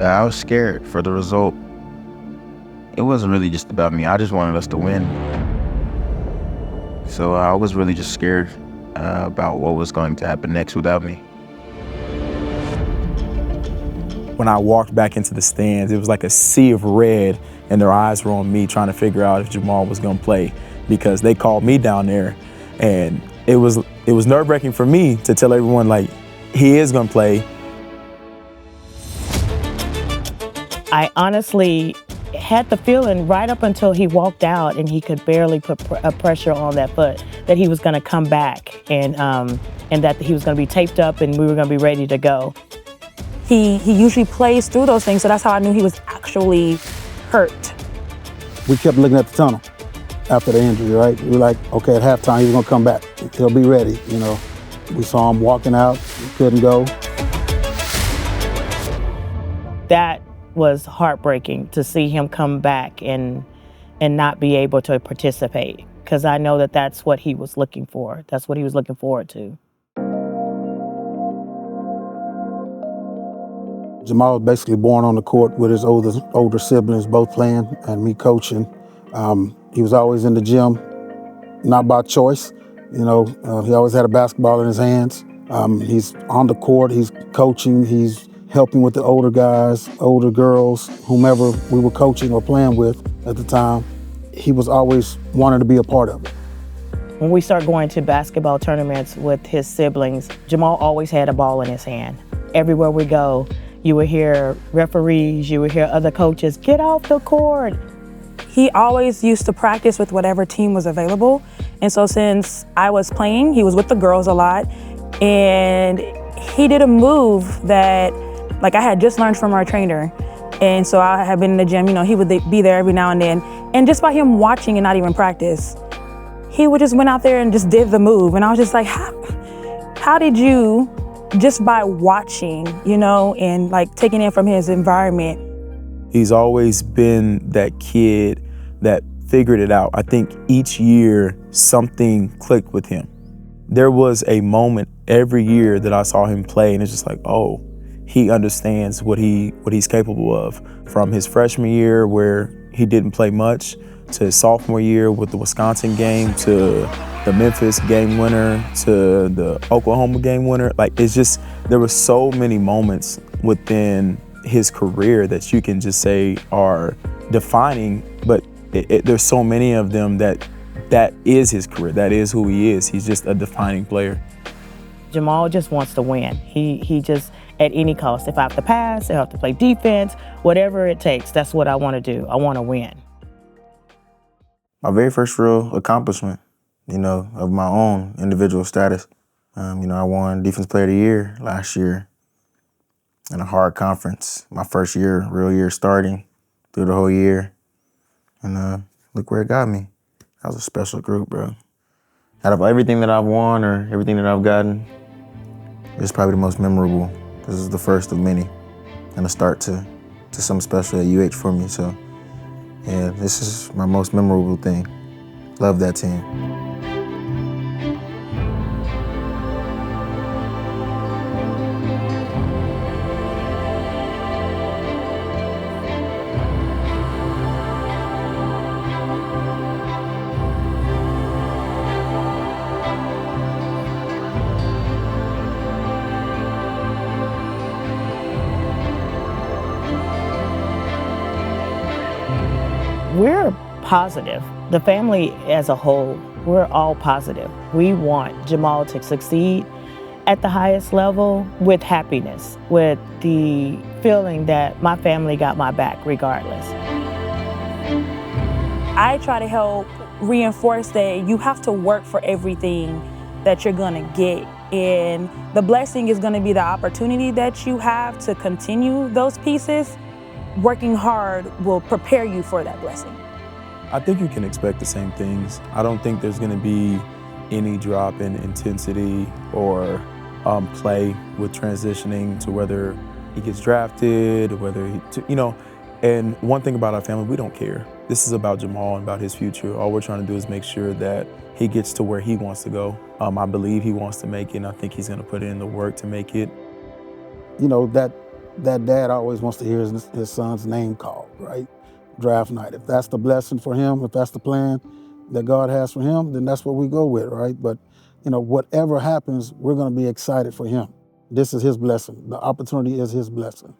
I was scared for the result. It wasn't really just about me. I just wanted us to win. So I was really just scared about what was going to happen next without me. When I walked back into the stands, it was like a sea of red, and their eyes were on me trying to figure out if Jamal was going to play, because they called me down there, and it was nerve-wracking for me to tell everyone, like, he is going to play. I honestly had the feeling right up until he walked out and he could barely put pressure on that foot that he was going to come back and that he was going to be taped up and we were going to be ready to go. He usually plays through those things, so that's how I knew he was actually hurt. We kept looking at the tunnel after the injury, right? We were like, okay, at halftime, he's gonna come back. He'll be ready, you know. We saw him walking out, he couldn't go. That was heartbreaking to see him come back and not be able to participate, because I know that that's what he was looking for. That's what he was looking forward to. Jamal was basically born on the court with his older siblings both playing and me coaching. He was always in the gym, not by choice. You know, he always had a basketball in his hands. He's on the court, he's coaching, he's helping with the older guys, older girls, whomever we were coaching or playing with at the time. He was always wanting to be a part of it. When we started going to basketball tournaments with his siblings, Jamal always had a ball in his hand. Everywhere we go, you would hear referees, you would hear other coaches, get off the court. He always used to practice with whatever team was available. And so since I was playing, he was with the girls a lot. And he did a move that, like, I had just learned from our trainer. And so I had been in the gym, you know, he would be there every now and then. And just by him watching and not even practice, he would just went out there and just did the move. And I was just like, how did you, just by watching, you know, and like taking in from his environment. He's always been that kid that figured it out. I think each year something clicked with him. There was a moment every year that I saw him play and it's just like, oh, he understands what he's capable of. From his freshman year where he didn't play much, to his sophomore year with the Wisconsin game, to the Memphis game winner, to the Oklahoma game winner. Like, it's just, there were so many moments within his career that you can just say are defining, but there's so many of them that is his career, that is who he is. He's just a defining player. Jamal just wants to win. He just, at any cost, if I have to pass, if I have to play defense, whatever it takes, that's what I want to do. I want to win. My very first real accomplishment, you know, of my own individual status. You know, I won Defense Player of the Year last year in a hard conference. My first year, real year starting through the whole year. And look where it got me. That was a special group, bro. Out of everything that I've won or everything that I've gotten, it's probably the most memorable. This is the first of many and a start to something special at UH for me. So, yeah, this is my most memorable thing. Love that team. We're positive. The family as a whole, we're all positive. We want Jamal to succeed at the highest level with happiness, with the feeling that my family got my back regardless. I try to help reinforce that you have to work for everything that you're gonna get. And the blessing is gonna be the opportunity that you have to continue those pieces. Working hard will prepare you for that blessing. I think you can expect the same things. I don't think there's gonna be any drop in intensity or play with transitioning to whether he gets drafted, or whether he, you know, and one thing about our family, we don't care. This is about Jamal and about his future. All we're trying to do is make sure that he gets to where he wants to go. I believe he wants to make it, and I think he's gonna put in the work to make it. You know, that that dad always wants to hear his son's name called, right? Draft night. If that's the blessing for him, if that's the plan that God has for him, then that's what we go with, right? But, whatever happens, we're going to be excited for him. This is his blessing. The opportunity is his blessing.